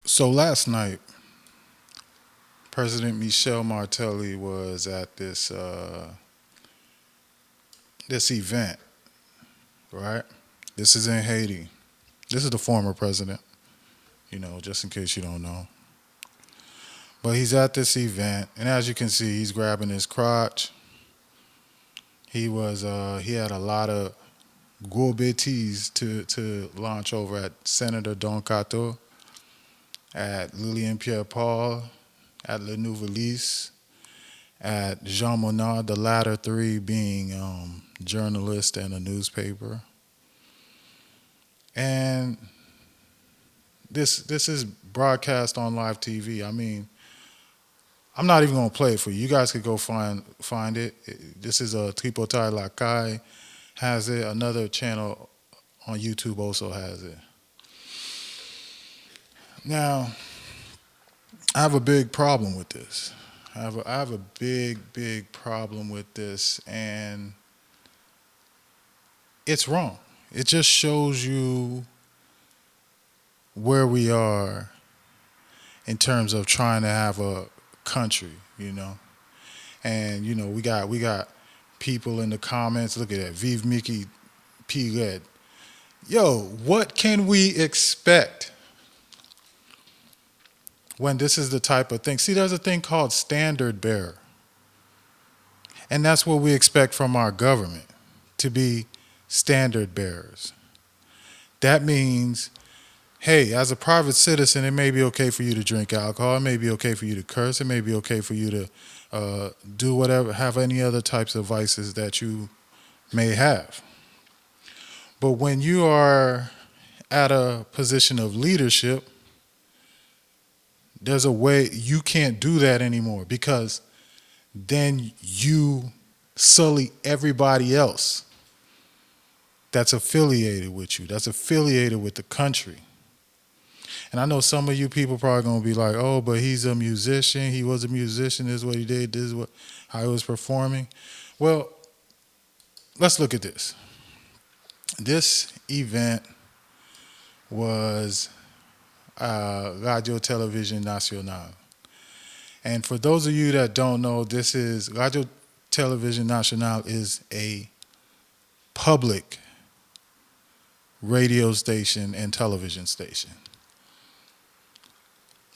So last night, President Michel Martelly was at this event, right? This is in Haiti. This is the former president, just in case you don't know. But he's at this event, and as you can see, he's grabbing his crotch. He had a lot of gourbeties to launch over at Senator Don Kato, at Lilliane Pierre Paul, at Le Nouvelliste, at Jean Monard, the latter three being journalist and a newspaper. And this is broadcast on live TV. I mean, I'm not even gonna play it for you. You guys could go find it. This is a Tripotai Lakai has it. Another channel on YouTube also has it. Now, I have a big problem with this. I have a big problem with this, and it's wrong. It just shows you where we are in terms of trying to have a country. And we got people in the comments. Look at that, Vive Micky P. Red. Yo, what can we expect when this is the type of thing? See, there's a thing called standard bearer. And that's what we expect from our government, to be standard bearers. That means, hey, as a private citizen, it may be okay for you to drink alcohol. It may be okay for you to curse. It may be okay for you to do whatever, have any other types of vices that you may have. But when you are at a position of leadership, there's a way you can't do that anymore, because then you sully everybody else that's affiliated with you, that's affiliated with the country. And I know some of you people probably gonna be like, oh, but he's a musician, he was a musician, this is what he did, this is how he was performing. Well, let's look at this. This event was Radio Television Nacional. And for those of you that don't know, this is Radio Television Nacional is a public radio station and television station.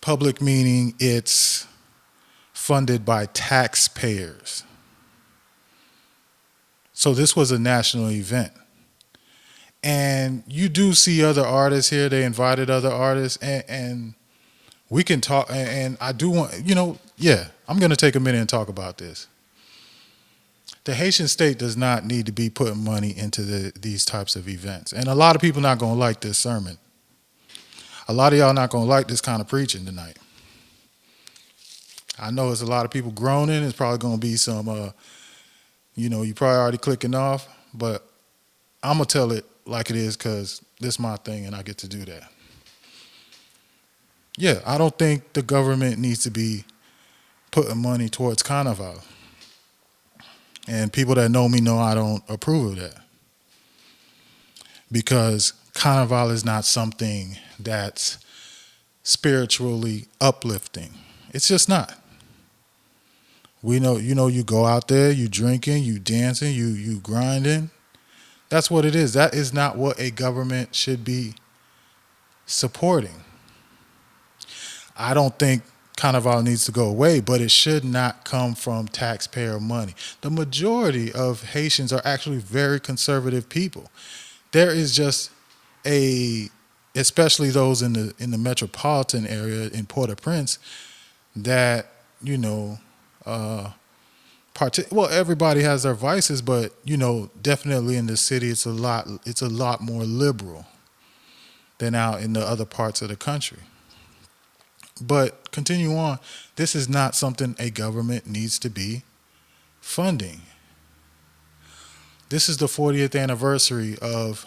Public meaning it's funded by taxpayers. So this was a national event. And you do see other artists here. They invited other artists, and we can talk. And I do want, I'm going to take a minute and talk about this. The Haitian state does not need to be putting money into these types of events. And a lot of people not going to like this sermon. A lot of y'all not going to like this kind of preaching tonight. I know there's a lot of people groaning. It's probably going to be some, you probably already clicking off. But I'm going to tell it like it is, because this is my thing and I get to do that. Yeah, I don't think the government needs to be putting money towards Carnival. And people that know me know I don't approve of that. Because Carnival is not something that's spiritually uplifting. It's just not. We know, you go out there, you drinking, you dancing, you grinding. That's what it is. That is not what a government should be supporting. I don't think Carnival needs to go away, but it should not come from taxpayer money. The majority of Haitians are actually very conservative people. There is just especially those in the metropolitan area in Port-au-Prince, that everybody has their vices, but definitely in the city it's a lot more liberal than out in the other parts of the country. But continue on. This is not something a government needs to be funding. This is the 40th anniversary of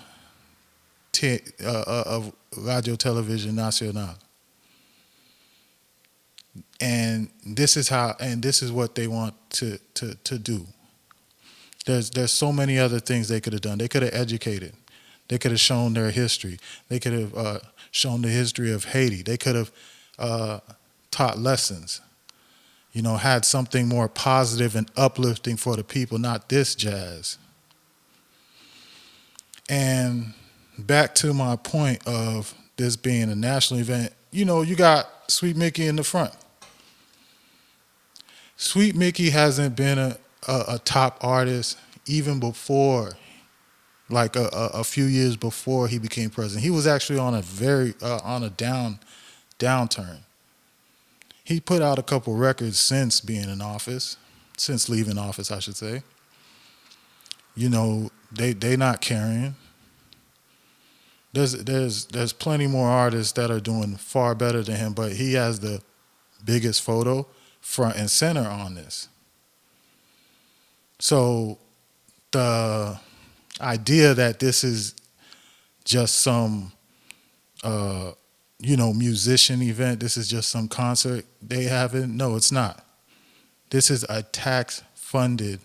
Radio Television Nacional. And this is what they want to do. There's so many other things they could have done. They could have educated They could have shown their history. They could have shown the history of Haiti. They could have taught lessons. Had something more positive and uplifting for the people, not this jazz. And back to my point of this being a national event, you got Sweet Micky in the front. Sweet Micky hasn't been a top artist even before, like a few years before he became president. He was actually on a downturn. He put out a couple records since being in office, since leaving office, I should say. They not carrying. There's plenty more artists that are doing far better than him, but he has the biggest photo front and center on this. So the idea that this is just some musician event, this is just some concert they haven't, no, it's not. This is a tax-funded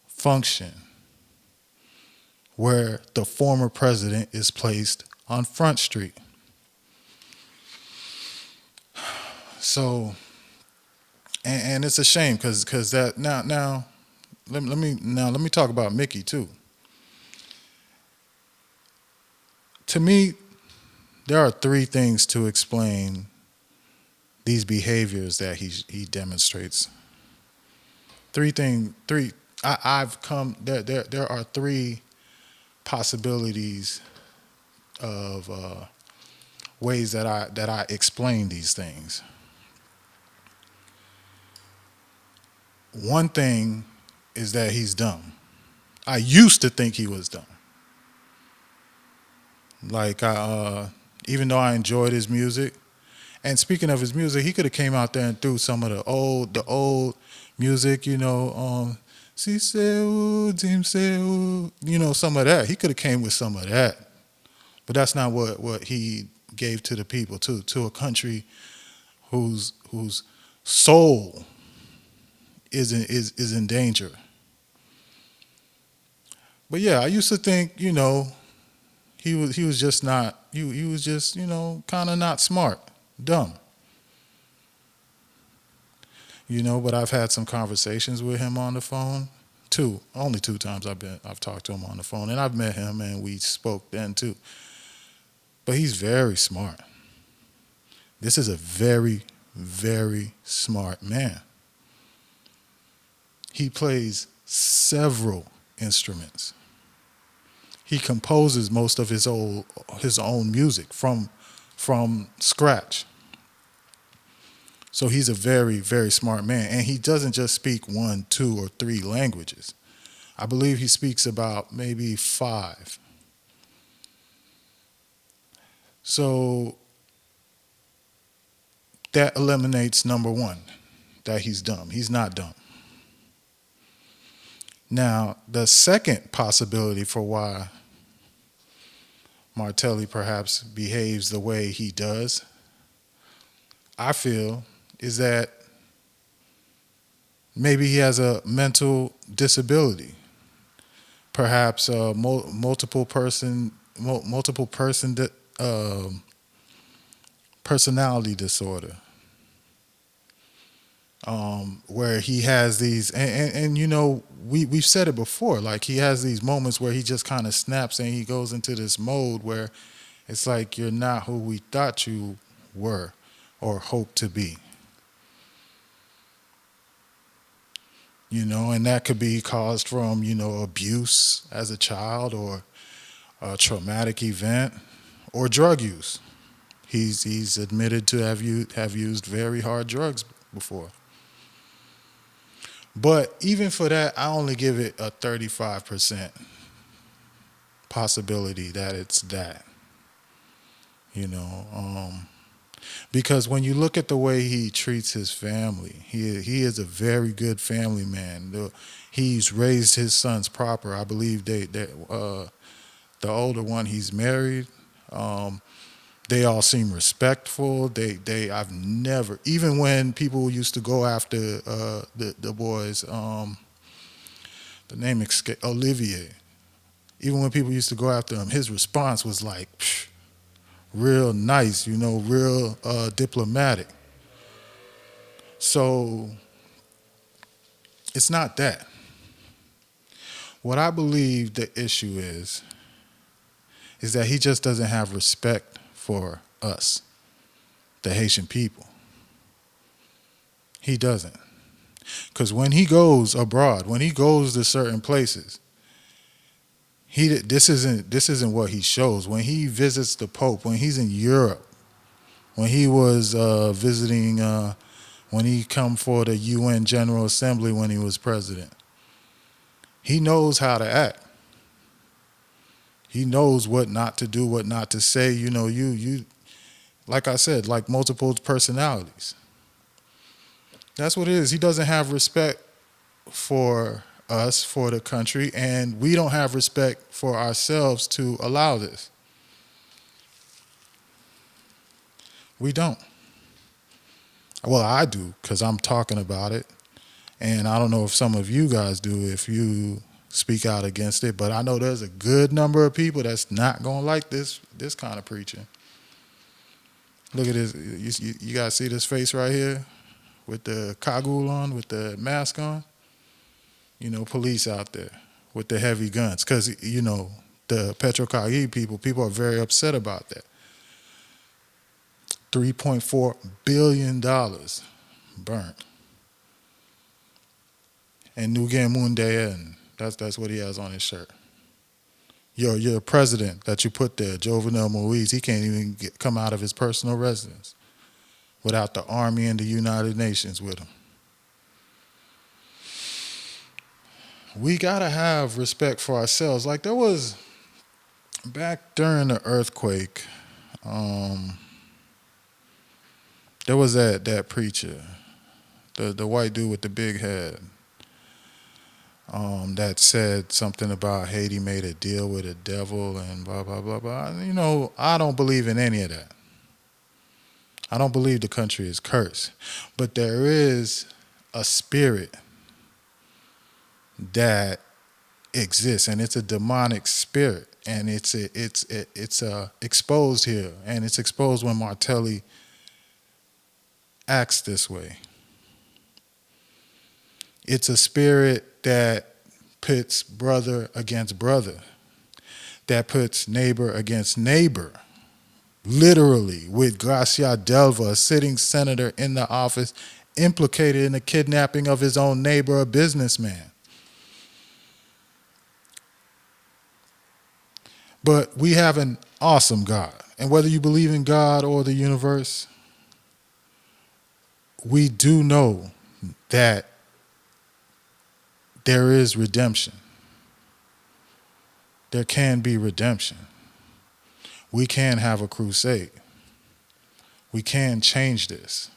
function where the former president is placed on Front Street. So, and it's a shame because that now let me talk about Micky too. To me, there are three things to explain these behaviors that he demonstrates. I've come there are three possibilities of ways that I explain these things. One thing is that he's dumb. I used to think he was dumb. Like, even though I enjoyed his music, and speaking of his music, he could have came out there and threw some of the old music, si seu, dim seu, some of that. He could have came with some of that, but that's not what he gave to the people, to a country whose soul is in danger. But yeah, I used to think, he was just not, he was just, kind of not smart, dumb. But I've had some conversations with him on the phone. Only two times I've talked to him on the phone, and I've met him and we spoke then too. But he's very smart. This is a very, very smart man. He plays several instruments. He composes most of his own music from scratch. So he's a very, very smart man. And he doesn't just speak 1, 2, or 3 languages. I believe he speaks about maybe 5. So that eliminates number one, that he's dumb. He's not dumb. Now, the second possibility for why Martelly perhaps behaves the way he does, I feel, is that maybe he has a mental disability, perhaps a multiple person personality disorder, where he has these, and we've said it before, like he has these moments where he just kind of snaps and he goes into this mode where it's like you're not who we thought you were or hoped to be. And that could be caused from, abuse as a child or a traumatic event or drug use. He's admitted to have used very hard drugs before. But even for that, I only give it a 35% possibility that it's that. Because when you look at the way he treats his family, he is a very good family man. He's raised his sons proper. I believe the older one, he's married. They all seem respectful. I've never, even when people used to go after the boys, the name escaped, Olivier. Even when people used to go after him, his response was like real nice, real diplomatic. So it's not that. What I believe the issue is that he just doesn't have respect for us, the Haitian people. He doesn't. Because when he goes abroad, when he goes to certain places, this isn't what he shows. When he visits the Pope, when he's in Europe, when he was visiting, when he come for the UN General Assembly when he was president, he knows how to act. He knows what not to do, what not to say. You like I said, like multiple personalities. That's what it is. He doesn't have respect for us, for the country, and we don't have respect for ourselves to allow this. We don't. Well, I do, because I'm talking about it. And I don't know if some of you guys do, if you speak out against it, but I know there's a good number of people that's not going to like this kind of preaching. Look at this. You guys see this face right here with the kagul on, with the mask on? Police out there with the heavy guns. Because, the Petro-Caribe people are very upset about that. $3.4 billion burnt. And Nugen Munde, and that's what he has on his shirt. Your president that you put there, Jovenel Moise, he can't even come out of his personal residence without the Army and the United Nations with him. We got to have respect for ourselves. Like there was, back during the earthquake, there was that preacher, the white dude with the big head, that said something about Haiti made a deal with the devil and blah, blah, blah, blah. I don't believe in any of that. I don't believe the country is cursed. But there is a spirit that exists, and it's a demonic spirit, and it's exposed here, and it's exposed when Martelly acts this way. It's a spirit that pits brother against brother, that puts neighbor against neighbor. Literally, with Gracia Delva, a sitting senator in the office, implicated in the kidnapping of his own neighbor, a businessman. But we have an awesome God. And whether you believe in God or the universe, we do know that there is redemption. There can be redemption. We can have a crusade. We can change this.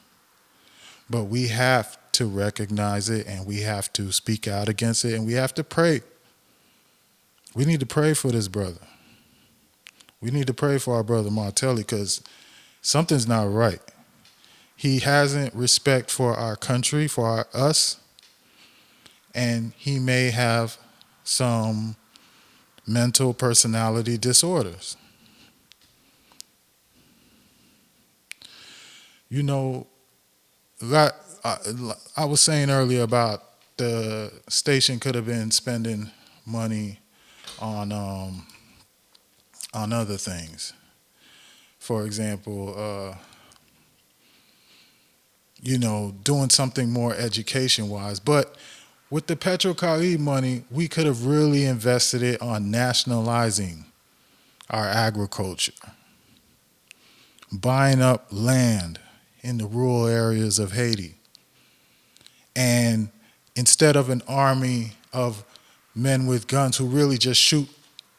But we have to recognize it, and we have to speak out against it, and we have to pray. We need to pray for this brother. We need to pray for our brother Martelly, because something's not right. He hasn't respect for our country, for us, and he may have some mental personality disorders. I was saying earlier about the station could have been spending money on other things. For example, doing something more education-wise. But with the Petro-Caribe money, we could have really invested it on nationalizing our agriculture, buying up land in the rural areas of Haiti. And instead of an army of men with guns who really just shoot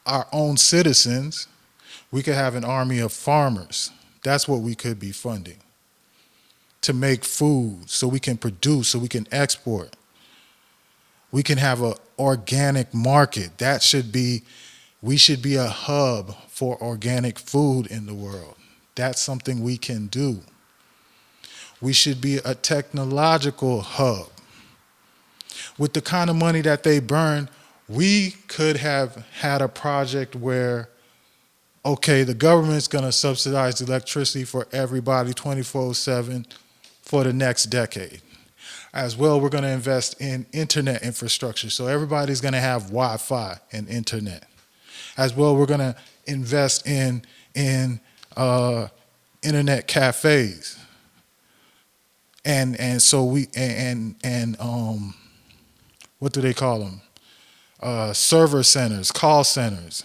our own citizens, we could have an army of farmers. That's what we could be funding. To make food, so we can produce, so we can export. We can have an organic market. We should be a hub for organic food in the world. That's something we can do. We should be a technological hub. With the kind of money that they burn, We could have had a project where, okay, the government's going to subsidize electricity for everybody 24/7 for the next decade. As well, we're going to invest in internet infrastructure, so everybody's going to have Wi-Fi and internet. As well, we're going to invest in internet cafes, and so we and what do they call them? Server centers, call centers.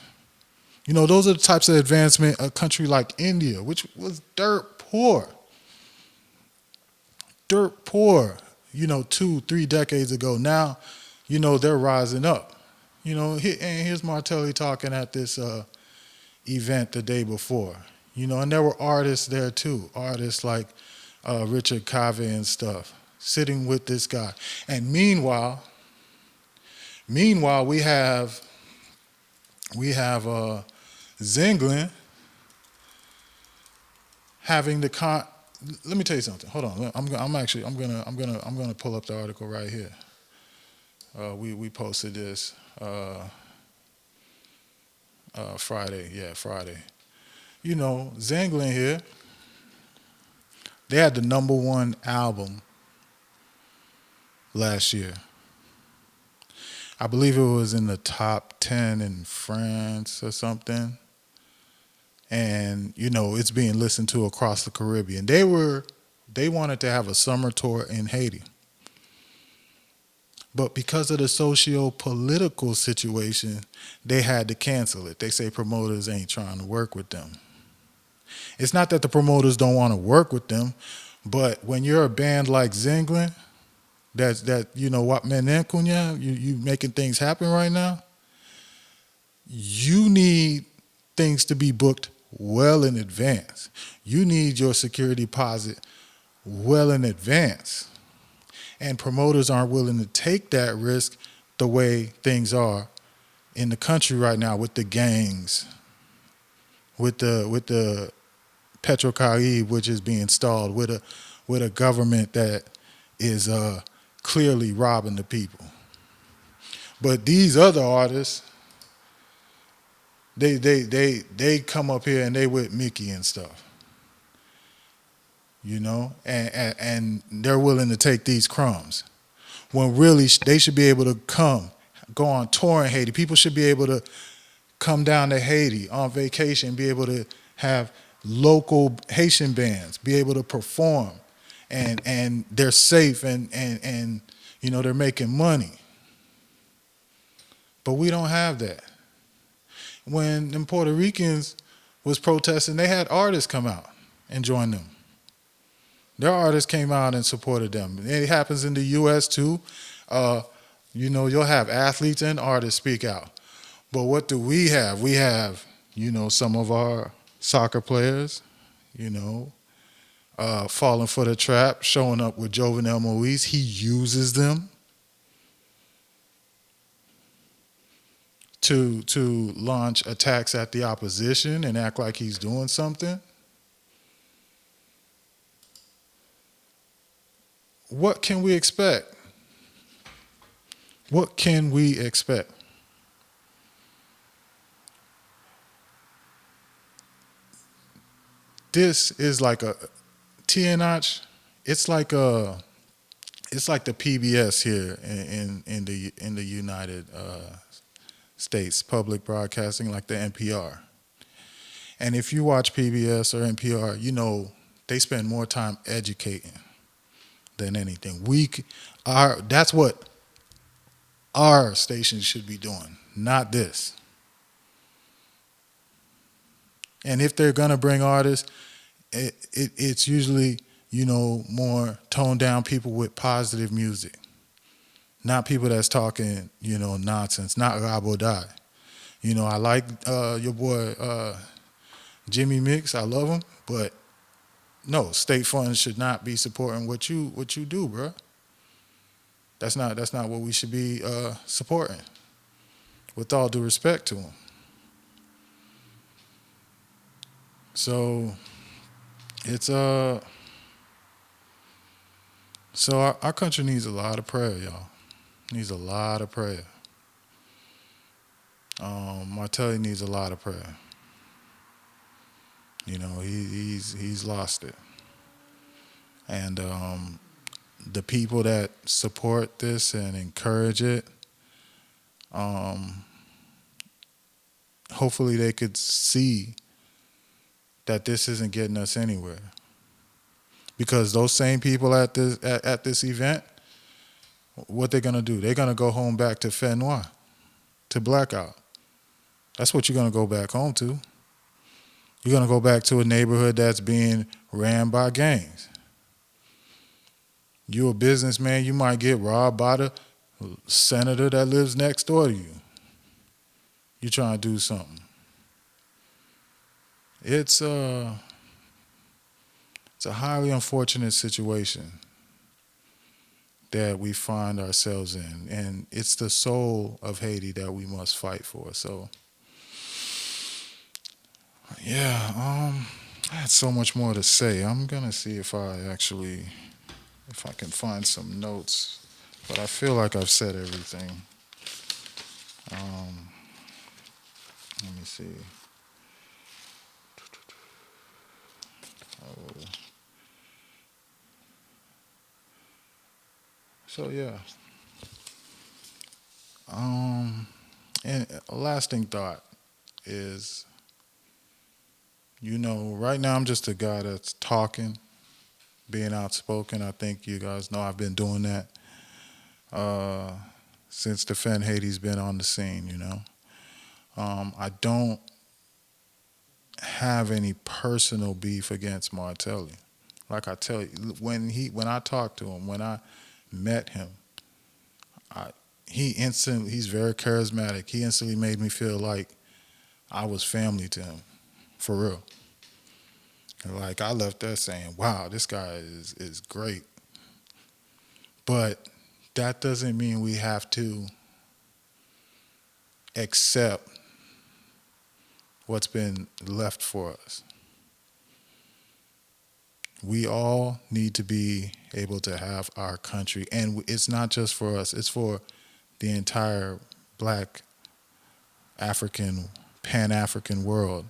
You know, those are the types of advancement a country like India, which was dirt poor, you know, 2-3 decades ago. Now, you know, they're rising up. You know, and here's Martelly talking at this event the day before. You know, and there were artists there too, artists like Richard Cave and stuff, sitting with this guy. And meanwhile, we have Zinglin having the Let me tell you something. Hold on. I'm gonna pull up the article right here. We posted this Friday. Yeah, Friday. You know, Zinglin here. They had the #1 album last year. I believe it was in the top 10 in France or something. And, you know, it's being listened to across the Caribbean. They wanted to have a summer tour in Haiti. But because of the socio-political situation, they had to cancel it. They say promoters ain't trying to work with them. It's not that the promoters don't want to work with them, but when you're a band like Zinglin, that you know what Menenkunya, you making things happen right now, you need things to be booked well in advance. You need your security deposit well in advance. And promoters aren't willing to take that risk the way things are in the country right now with the gangs, with the Petrocaribe, which is being stalled, with a government that is clearly robbing the people. But these other artists, they come up here and they with Micky and stuff, you know, and they're willing to take these crumbs when really they should be able to go on tour in Haiti. People should be able to come down to Haiti on vacation, be able to have local Haitian bands, be able to perform, and they're safe and you know, they're making money. But we don't have that. When them Puerto Ricans was protesting, they had artists come out and join them. Their artists came out and supported them. It happens in the U.S. too. You know, you'll have athletes and artists speak out. But what do we have? We have, you know, some of our soccer players, you know, falling for the trap, showing up with Jovenel Moise. He uses them to launch attacks at the opposition and act like he's doing something. What can we expect? What can we expect? This is like a TNH. It's like the PBS here in the United States, public broadcasting, like the NPR. And if you watch PBS or NPR, you know they spend more time educating than anything. That's what our station should be doing, not this. And if they're gonna bring artists, it's usually, you know, more toned down people with positive music, not people that's talking, you know, nonsense, not Rabodai. You know, I like your boy Jimmy Mix, I love him, but no, state funds should not be supporting what you do, bro. That's not what we should be supporting. With all due respect to them. So it's so our country needs a lot of prayer, y'all. Needs a lot of prayer. Martelly needs a lot of prayer. You know, he's lost it, and the people that support this and encourage it, um, hopefully they could see that this isn't getting us anywhere. Because those same people at this event, what they're gonna do? They're gonna go home back to Fête Noir, to blackout. That's what you're gonna go back home to. You're gonna go back to a neighborhood that's being ran by gangs. You're a businessman, you might get robbed by the senator that lives next door to you. You're trying to do something. It's a highly unfortunate situation that we find ourselves in, and it's the soul of Haiti that we must fight for. So, yeah, I had so much more to say. I'm gonna see if I can find some notes, but I feel like I've said everything. Um, Let me see. Oh. So yeah. And a lasting thought is, right now I'm just a guy that's talking, being outspoken. I think you guys know I've been doing that since Defend Haiti's been on the scene. I don't have any personal beef against Martelly. Like I tell you, when I talked to him, when I met him, he's very charismatic. He instantly made me feel like I was family to him, for real. And like I left there saying, wow, this guy is great. But that doesn't mean we have to accept what's been left for us. We all need to be able to have our country. And it's not just for us, it's for the entire black African, Pan-African world.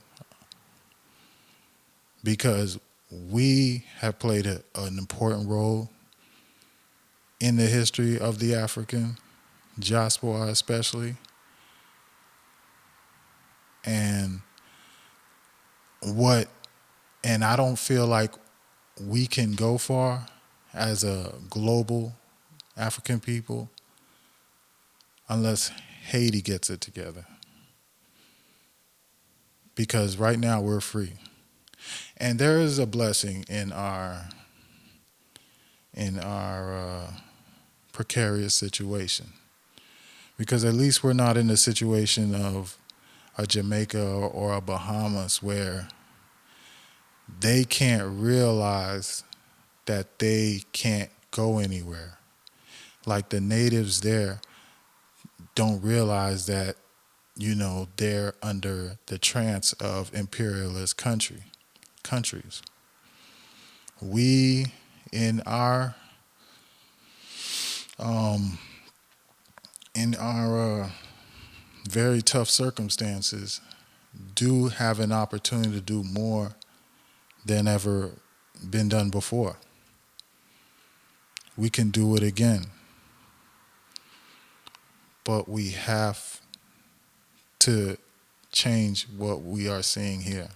Because we have played an important role in the history of the African diaspora especially. And I don't feel like we can go far as a global African people unless Haiti gets it together. Because right now we're free. And there is a blessing in our precarious situation. Because at least we're not in a situation of a Jamaica or a Bahamas where they can't realize that they can't go anywhere. Like the natives there don't realize that, they're under the trance of imperialist countries. We, in our very tough circumstances, do have an opportunity to do more than ever been done before. We can do it again. But we have to change what we are seeing here.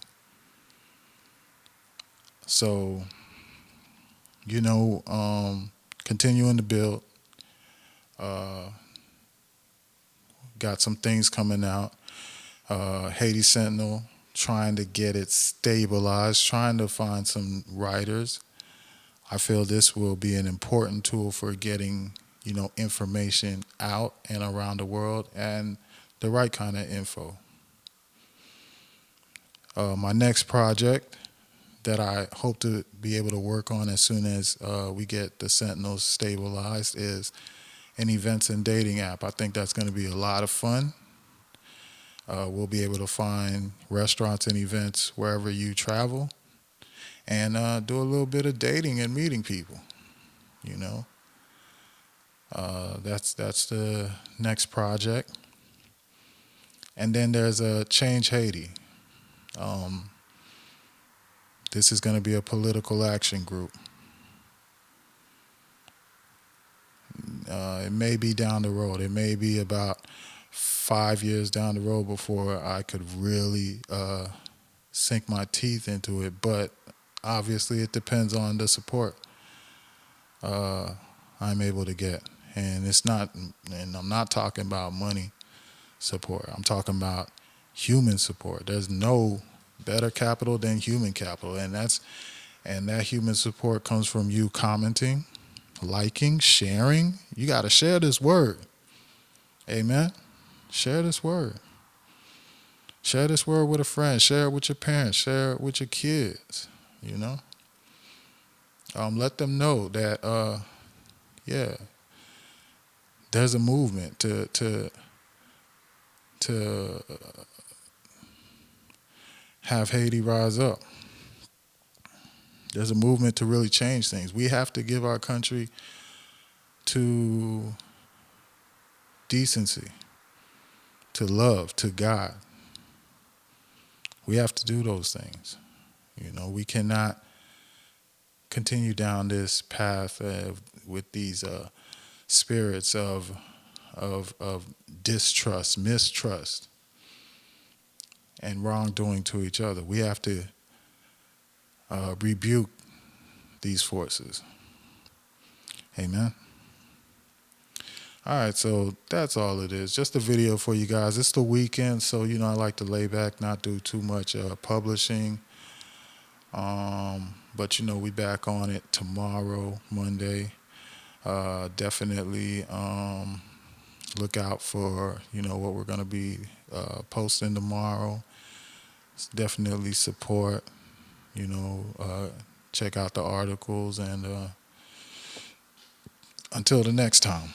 So, continuing to build. Got some things coming out. Haiti Sentinel, trying to get it stabilized, trying to find some writers. I feel this will be an important tool for getting, information out and around the world and the right kind of info. My next project that I hope to be able to work on as soon as we get the Sentinels stabilized is an events and dating app. I think that's going to be a lot of fun. We'll be able to find restaurants and events wherever you travel and do a little bit of dating and meeting people, That's the next project. And then there's a Change Haiti. This is going to be a political action group. It may be down the road. It may be about 5 years down the road before I could really sink my teeth into it. But obviously, it depends on the support I'm able to get. And it's not, and I'm not talking about money support. I'm talking about human support. There's no better capital than human capital, and that human support comes from you commenting, liking, sharing. You got to share this word. Amen. Share this word. Share this word with a friend. Share it with your parents. Share it with your kids. You know. Let them know that yeah, there's a movement to have Haiti rise up. There's a movement to really change things. We have to give our country to decency, to love, to God. We have to do those things. You know, we cannot continue down this path with these spirits of distrust, mistrust, and wrongdoing to each other. We have to rebuke these forces. Amen. All right, so that's all it is. Just a video for you guys. It's the weekend, so you know I like to lay back, not do too much publishing. But you know we back on it tomorrow, Monday. Definitely look out for what we're gonna be posting tomorrow. Definitely support. Check out the articles, and until the next time.